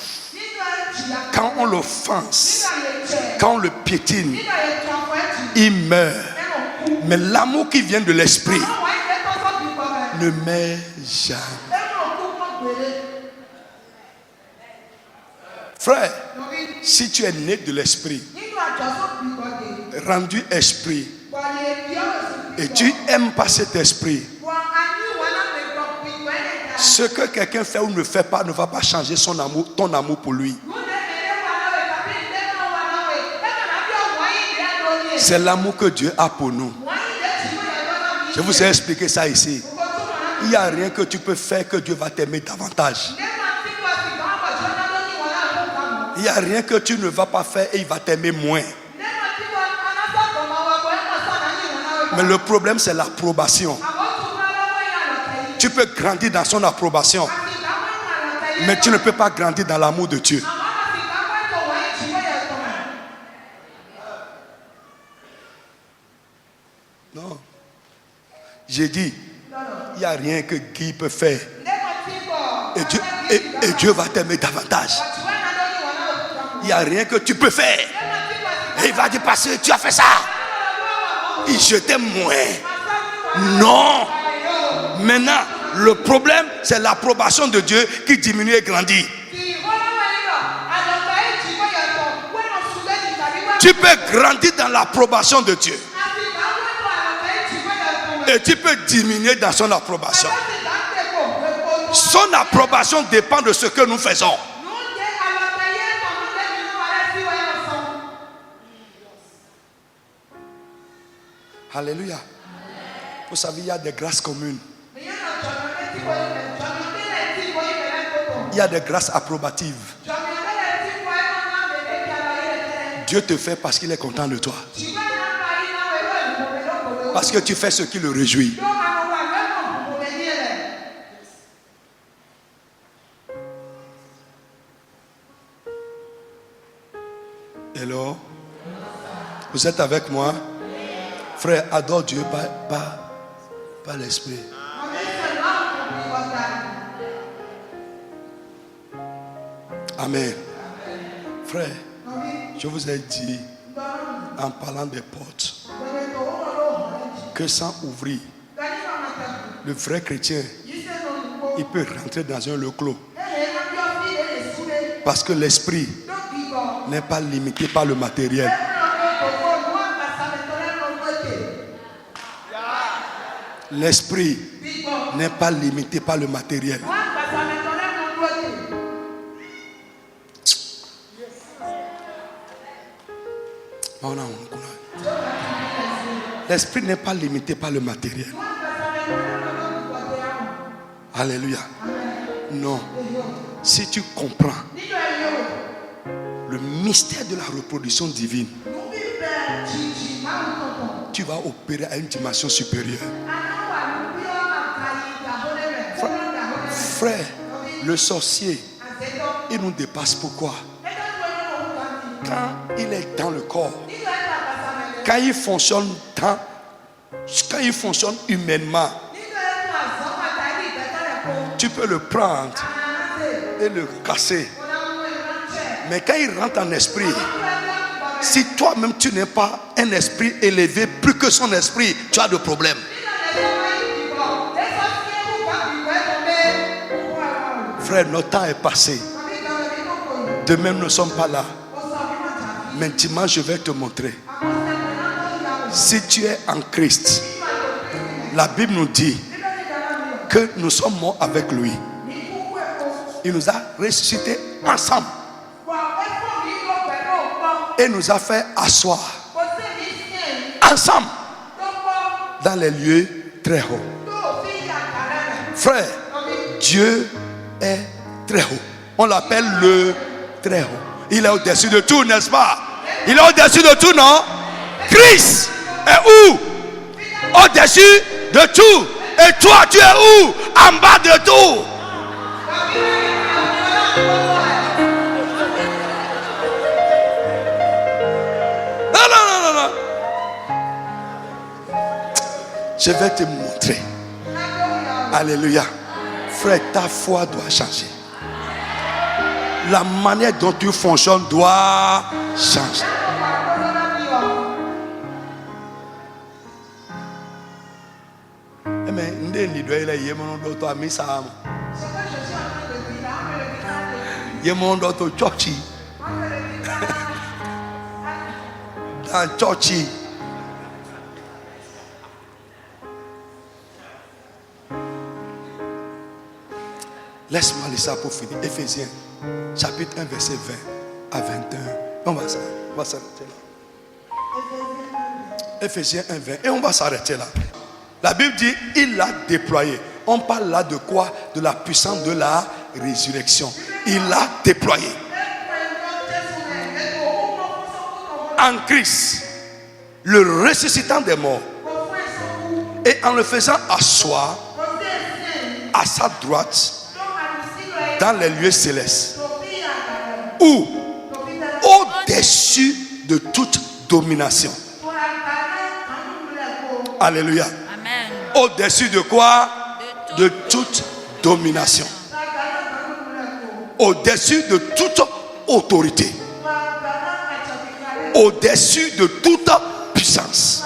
quand on l'offense, quand on le piétine, il meurt. Mais l'amour qui vient de l'esprit ne meurt jamais. Frère, si tu es né de l'esprit, rendu esprit, et tu n'aimes pas cet esprit, ce que quelqu'un fait ou ne fait pas ne va pas changer son amour, ton amour pour lui. C'est l'amour que Dieu a pour nous. Je vous ai expliqué ça ici. Il n'y a rien que tu peux faire que Dieu va t'aimer davantage. Il n'y a rien que tu ne vas pas faire et il va t'aimer moins. Mais le problème, c'est l'approbation. Tu peux grandir dans son approbation, mais tu ne peux pas grandir dans l'amour de Dieu. Non. J'ai dit, il n'y a rien que Guy peut faire. Et Dieu va t'aimer davantage. Il n'y a rien que tu peux faire. Et il va dire, parce que tu as fait ça, je t'aime moins. Non. Maintenant, le problème, c'est l'approbation de Dieu qui diminue et grandit. Tu peux grandir dans l'approbation de Dieu. Et tu peux diminuer dans son approbation. Son approbation dépend de ce que nous faisons. Alléluia. Vous savez, il y a des grâces communes. Il y a des grâces approbatives. Dieu te fait parce qu'il est content de toi. Parce que tu fais ce qui le réjouit. Hello? Vous êtes avec moi? Frère, adore Dieu par l'esprit. Amen. Frère, je vous ai dit en parlant des portes que sans ouvrir, le vrai chrétien, il peut rentrer dans un lieu clos. Parce que l'esprit n'est pas limité par le matériel. L'esprit n'est pas limité par le matériel. L'esprit n'est pas limité par le matériel. Alléluia. Non. Si tu comprends le mystère de la reproduction divine, tu vas opérer à une dimension supérieure. Frère, le sorcier, il nous dépasse. Pourquoi? Quand il est dans le corps, quand il fonctionne humainement, tu peux le prendre et le casser. Mais quand il rentre en esprit, si toi-même tu n'es pas un esprit élevé plus que son esprit, tu as de problèmes. Frère, notre temps est passé. Demain, nous ne sommes pas là. Mais dimanche, je vais te montrer. Si tu es en Christ, la Bible nous dit que nous sommes morts avec lui. Il nous a ressuscités ensemble. Et nous a fait asseoir ensemble dans les lieux très hauts. Frère, Dieu est très haut. On l'appelle le très haut. Il est au-dessus de tout, n'est-ce pas? Il est au-dessus de tout, non? Christ est où? Au-dessus de tout. Et toi, tu es où? En bas de tout. Non. Je vais te montrer. Alléluia. Frère, ta foi doit changer. La manière dont tu fonctionnes doit changer. Mais dans Tchochi. Laisse-moi lire ça pour finir. Éphésiens, chapitre 1, verset 20 à 21. On va s'arrêter là. Éphésiens 1, 20. Et on va s'arrêter là. La Bible dit, il l'a déployé. On parle là de quoi? De la puissance de la résurrection. Il l'a déployé. En Christ, le ressuscitant des morts, et en le faisant asseoir à sa droite dans les lieux célestes, ou au-dessus de toute domination. Alléluia. Amen. Au-dessus de quoi? De toute domination. Au-dessus de toute autorité. Au-dessus de toute puissance.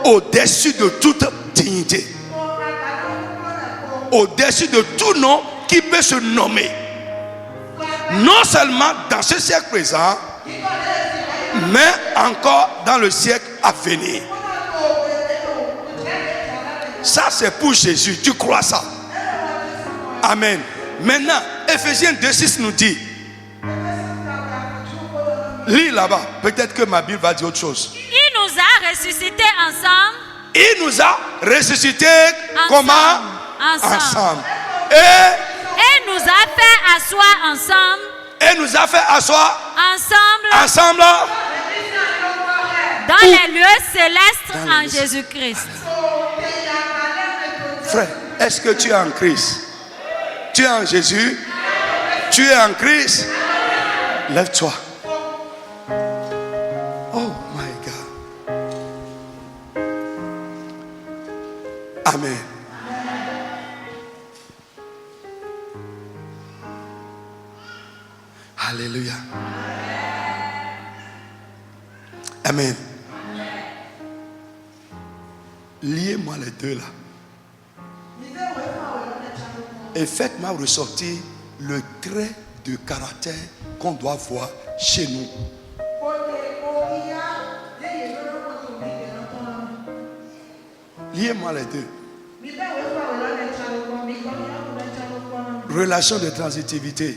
Au-dessus de toute dignité. Au-dessus de tout nom qui peut se nommer. Non seulement dans ce siècle présent, mais encore dans le siècle à venir. Ça c'est pour Jésus. Tu crois ça? Amen. Maintenant, Éphésiens 2:6 nous dit, lis là-bas, peut-être que ma Bible va dire autre chose. Il nous a ressuscités ensemble. Il nous a ressuscités comment? Ensemble. Et nous a fait asseoir ensemble. Et nous a fait asseoir ensemble dans les lieux célestes en Jésus-Christ. Frère, est-ce que tu es en Christ? Tu es en Jésus? Tu es en Christ? Lève-toi. Oh my God. Amen. Alléluia. Amen. Liez-moi les deux là. Et faites-moi ressortir le trait de caractère qu'on doit voir chez nous. Liez-moi les deux. Relation de transitivité.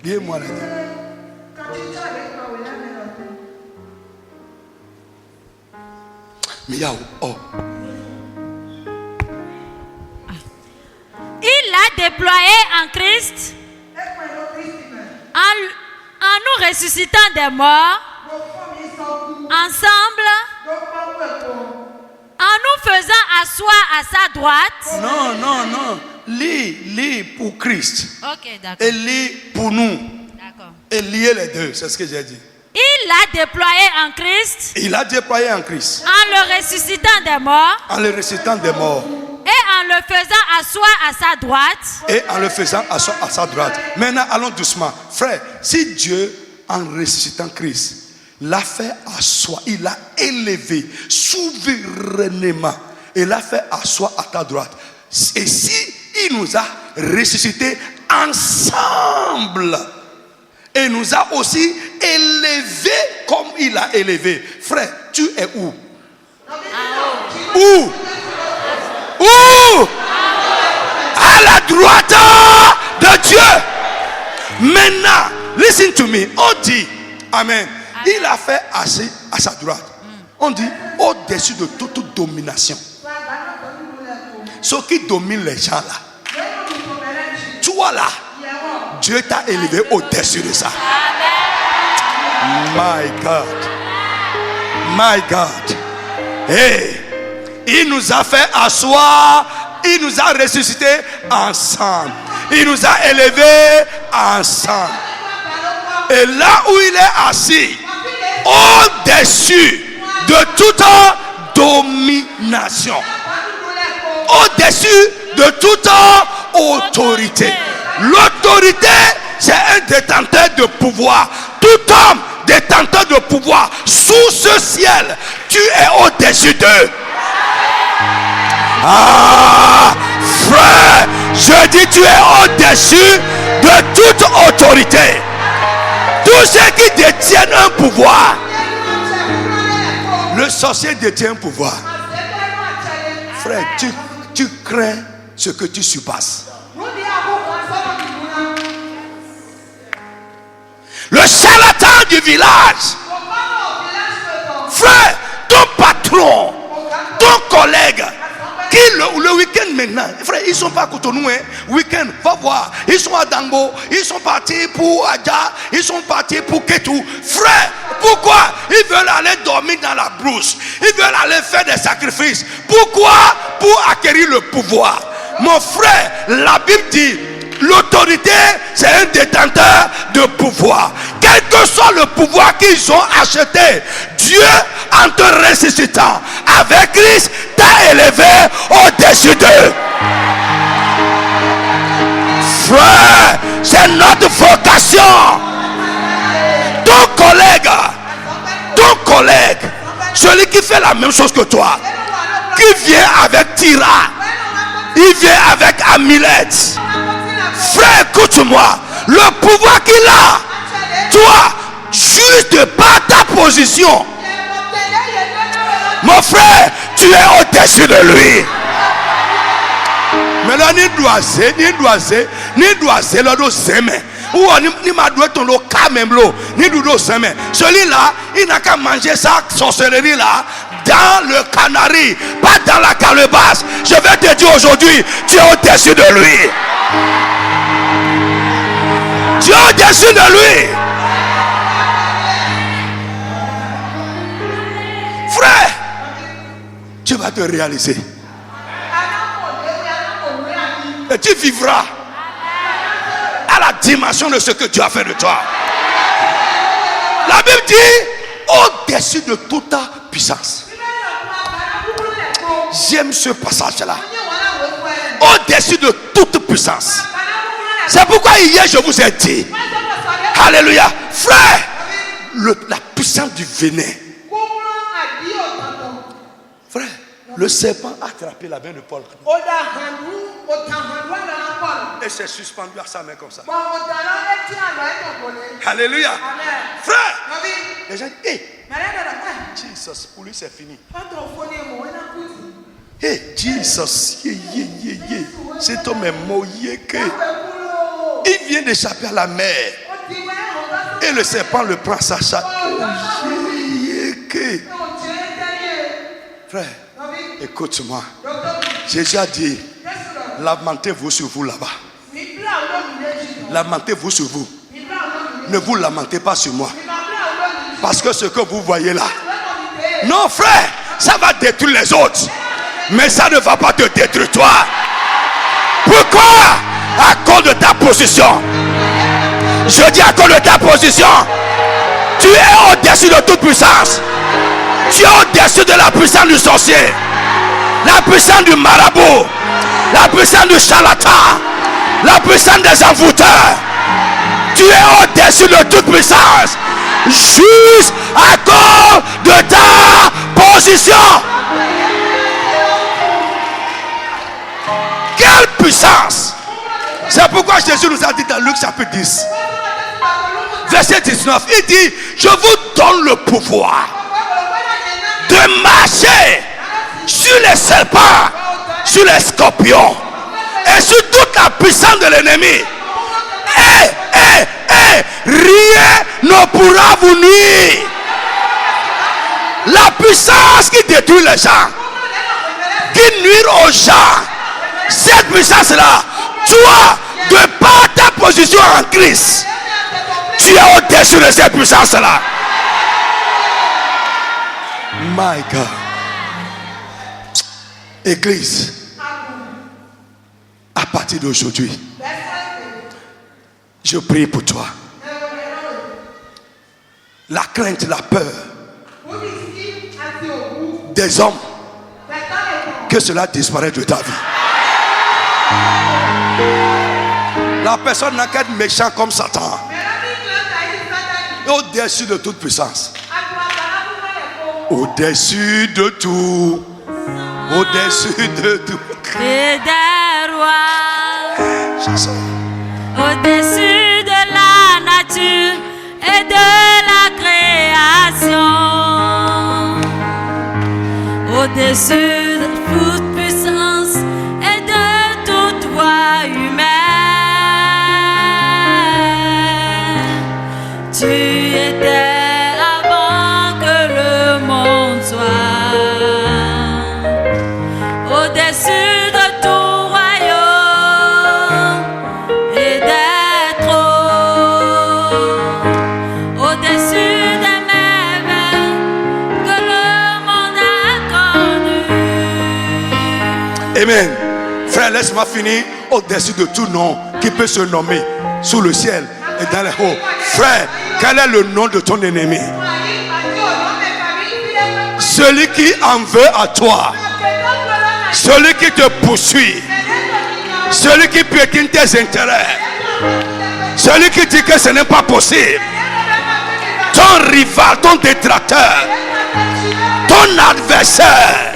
Liez-moi les deux. Miaou, oh. Il a déployé en Christ, en nous ressuscitant des morts, ensemble, en nous faisant asseoir à sa droite. Non, non, non. Lis pour Christ. Ok, d'accord. Et lis pour nous. D'accord. Et liez les deux, c'est ce que j'ai dit. Il a déployé en Christ, Il a déployé en Christ. en le ressuscitant des morts, En le ressuscitant des morts. et en le faisant asseoir à sa droite. Et en le faisant asseoir à sa droite. Maintenant, allons doucement. Frère, si Dieu, en ressuscitant Christ, l'a fait asseoir, il l'a élevé souverainement, et l'a fait asseoir à ta droite. Et si il nous a ressuscités ensemble, et nous a aussi élevés comme il a élevé. Frère, tu es où? Où? Où? À la droite de Dieu. Maintenant, listen to me. On dit, amen. Il a fait assis à sa droite. On dit au-dessus de toute domination. Ce qui domine les gens là. Toi là, Dieu t'a élevé au-dessus de ça. My God. My God. Hey, il nous a fait asseoir, il nous a ressuscités ensemble. Il nous a élevés ensemble. Et là où il est assis, au-dessus de toute domination, au-dessus de toute autorité. L'autorité, c'est un détenteur de pouvoir. Tout homme détenteur de pouvoir sous ce ciel, tu es au-dessus d'eux. Ah, frère, je dis tu es au-dessus de toute autorité. Tous ceux qui détiennent un pouvoir. Le sorcier détient un pouvoir. Frère, tu crains ce que tu surpasses. Le charlatan du village. Frère, ton patron, ton collègue, qui le week-end maintenant, frère, ils sont pas à Cotonou, hein. Week-end, va voir. Ils sont à Dango, ils sont partis pour Adja, ils sont partis pour Ketou. Frère, pourquoi ils veulent aller dormir dans la brousse? Ils veulent aller faire des sacrifices. Pourquoi? Pour acquérir le pouvoir. Mon frère, la Bible dit, l'autorité, c'est un détenteur de pouvoir. Quel que soit le pouvoir qu'ils ont acheté, Dieu, en te ressuscitant avec Christ, t'a élevé au-dessus d'eux. Frère, c'est notre vocation. Ton collègue, celui qui fait la même chose que toi, qui vient avec Tira, il vient avec Amilette. Frère, écoute-moi. Le pouvoir qu'il a, toi, juste de par ta position, mon frère, tu es au-dessus de lui. Mais là, ni doisé, là, ou ni ma doit ton lot, quand même l'eau, ni dodo semaine. Celui-là, il n'a qu'à manger sa sorcellerie là, dans le canari, pas dans la calebasse. Je vais te dire aujourd'hui, tu es au-dessus de lui. Tu es au-dessus de lui. Frère, tu vas te réaliser. Et tu vivras à la dimension de ce que Dieu a fait de toi. La Bible dit au-dessus de toute puissance. J'aime ce passage-là. Au-dessus de toute puissance. C'est pourquoi hier je vous ai dit, alléluia, frère, la puissance du venin. Frère, Le serpent a attrapé la main de Paul. Et s'est suspendu à sa main comme ça. Alléluia. Frère, les gens disent, hey, Jesus, pour lui c'est fini. Hey, Jesus, cet homme est mouillé que il vient d'échapper à la mer. Et le serpent le prend à sa chatte. Frère, écoute-moi. Jésus a dit, lamentez-vous sur vous là-bas. Lamentez-vous sur vous. Ne vous lamentez pas sur moi. Parce que ce que vous voyez là, non frère, ça va détruire les autres. Mais ça ne va pas te détruire toi. Pourquoi? À cause de ta position. Je dis à cause de ta position. Tu es au-dessus de toute puissance. Tu es au-dessus de la puissance du sorcier, la puissance du marabout, la puissance du charlatan, la puissance des envoûteurs. Tu es au-dessus de toute puissance. Juste à cause de ta position. Quelle puissance! C'est pourquoi Jésus nous a dit dans Luc chapitre 10, verset 19, il dit, je vous donne le pouvoir de marcher sur les serpents, sur les scorpions et sur toute la puissance de l'ennemi. Rien ne pourra vous nuire. La puissance qui détruit les gens, qui nuit aux gens, cette puissance-là, toi, de par ta position en Christ, tu es au-dessus de cette puissance-là. My God. Église, à partir d'aujourd'hui, je prie pour toi. La crainte, la peur des hommes, que cela disparaisse de ta vie. La personne n'a qu'à être méchant comme Satan. Au-dessus de toute puissance. Au-dessus de tout. Au-dessus de tout. Et des rois. Chanson. Au-dessus de la nature et de la création. Au-dessus de toute puissance et de toute voix humaine. Tu étais avant que le monde soit. Au-dessus de tout royaume et des trônes. Au-dessus des merveilles que le monde a connues. Amen. Frère, laisse-moi finir. Au-dessus de tout nom qui peut se nommer sous le ciel et dans les hauts. Frère, quel est le nom de ton ennemi? Celui qui en veut à toi. Celui qui te poursuit. Celui qui piétine tes intérêts. Celui qui dit que ce n'est pas possible. Ton rival, ton détracteur. Ton adversaire.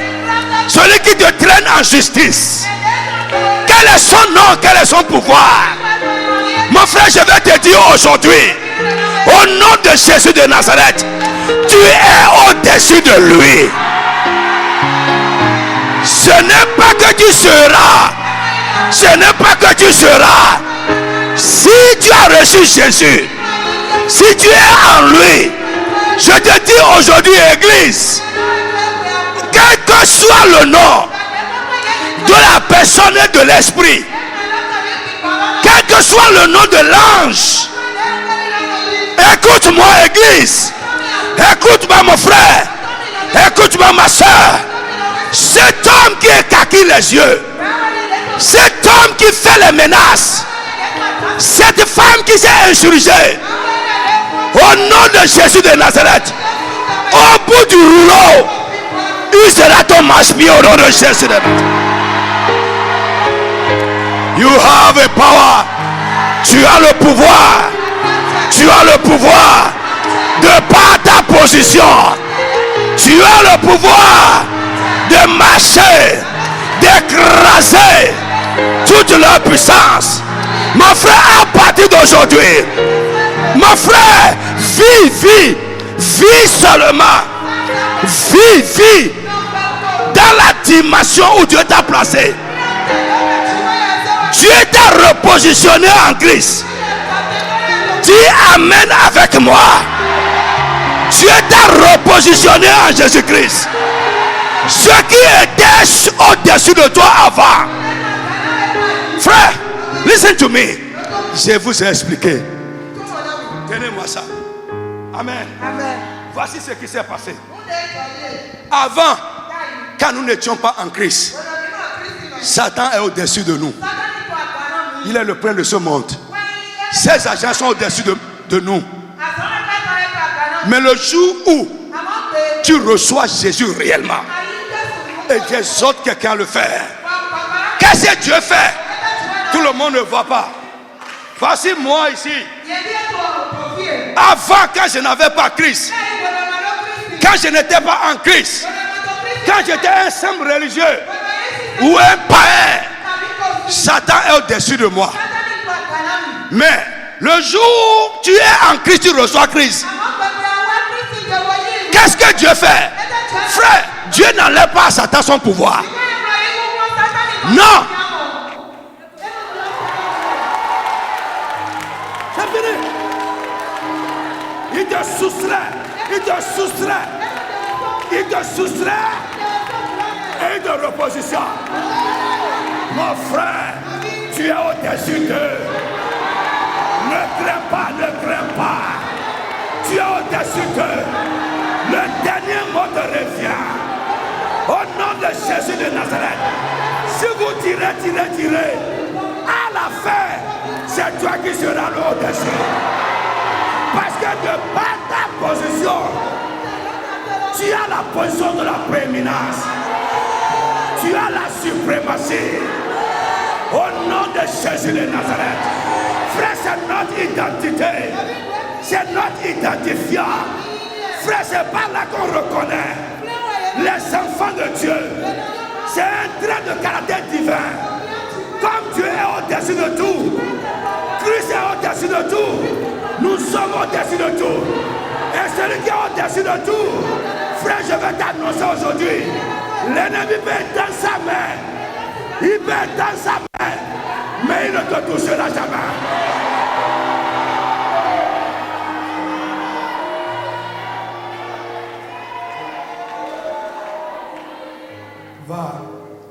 Celui qui te traîne en justice. Quel est son nom? Quel est son pouvoir? Mon frère, je vais te dire aujourd'hui, au nom de Jésus de Nazareth, tu es au-dessus de lui. Ce n'est pas que tu seras. Ce n'est pas que tu seras. Si tu as reçu Jésus, si tu es en lui, je te dis aujourd'hui, Église, quel que soit le nom de la personne et de l'esprit, quel que soit le nom de l'ange, écoute-moi, Église, écoute-moi, mon frère, écoute-moi, ma soeur. Cet homme qui écarquille les yeux, cet homme qui fait les menaces, cette femme qui s'est insurgée, au nom de Jésus de Nazareth, au bout du rouleau, il sera ton marche-pied au nom de Jésus de Nazareth. You have a power. Tu as le pouvoir. Tu as le pouvoir de par ta position. Tu as le pouvoir de marcher, d'écraser toute leur puissance. Mon frère, à partir d'aujourd'hui, mon frère, vis seulement. Vis dans la dimension où Dieu t'a placé. Dieu t'a repositionné en Christ. Dis Amen avec moi. Dieu t'a repositionné en Jésus-Christ. Ce qui était au-dessus de toi avant. Frère, listen to me. Je vous ai expliqué. Tenez-moi ça. Amen. Voici ce qui s'est passé. Avant, quand nous n'étions pas en Christ, Satan est au-dessus de nous. Il est le prince de ce monde. Ses agents sont au-dessus de nous. Mais le jour où tu reçois Jésus réellement et j'exhorte quelqu'un à le faire, qu'est-ce que Dieu fait? Tout le monde ne voit pas. Voici moi ici. Avant, quand je n'avais pas Christ, quand je n'étais pas en Christ, quand j'étais un simple religieux ou un païen, Satan est au-dessus de moi. Mais le jour où tu es en Christ, tu reçois Christ. Qu'est-ce que Dieu fait? Frère, Dieu n'enlève pas à Satan son pouvoir. Non. C'est fini. Il te soustrait. Il te soustrait. Il te soustrait. Et il te repositionne. Mon frère, tu es au-dessus d'eux. Ne crains pas, ne crains pas. Tu es au-dessus d'eux. Le dernier mot te revient. Au nom de Jésus de Nazareth. Si vous tirez, à la fin, c'est toi qui seras le au-dessus. Parce que de par ta position, tu as la position de la prééminence. Tu as la suprématie. Au nom de Jésus de Nazareth. Frère, c'est notre identité. C'est notre identifiant. Frère, c'est par là qu'on reconnaît les enfants de Dieu. C'est un trait de caractère divin. Comme Dieu est au-dessus de tout, Christ est au-dessus de tout, nous sommes au-dessus de tout. Et celui qui est au-dessus de tout, frère, je vais t'annoncer aujourd'hui, l'ennemi peut étendre sa main. Il peut étendre sa main, mais il ne te touchera jamais. Va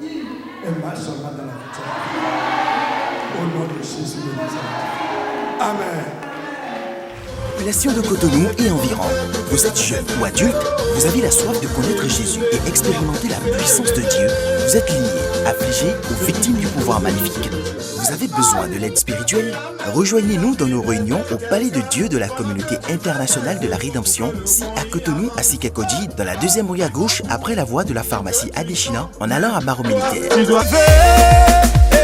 et marche seulement dans la victoire. Au nom de Jésus de Nazareth. Amen. Population de Cotonou et environ. Vous êtes jeune ou adulte, vous avez la soif de connaître Jésus et expérimenter la puissance de Dieu. Vous êtes lié, affligé ou victime du pouvoir maléfique. Vous avez besoin de l'aide spirituelle? Rejoignez-nous dans nos réunions au Palais de Dieu de la Communauté Internationale de la Rédemption, si à Cotonou, à Sikakoji, dans la deuxième rue à gauche, après la voie de la pharmacie Adeshina, en allant à Barreau Militaire.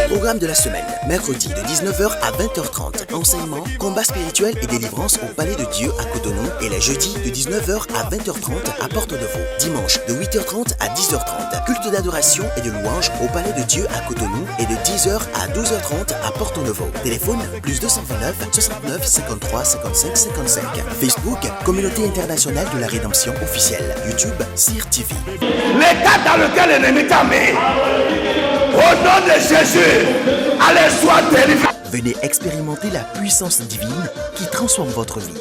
Programme de la semaine, mercredi de 19h à 20h30, enseignement, combat spirituel et délivrance au Palais de Dieu à Cotonou, et les jeudis de 19h à 20h30 à Porte de Vaux. Dimanche de 8h30 à 10h30, culte d'adoration et de louange au Palais de Dieu à Cotonou, et de 10h à 12h30 à Porte de Vaux. Téléphone plus 229 69 53 55 55. Facebook, Communauté Internationale de la Rédemption officielle. YouTube, CIR TV. L'état dans lequel l'ennemi t'a mis, au nom de Jésus, allez, sois délivré. Venez expérimenter la puissance divine qui transforme votre vie.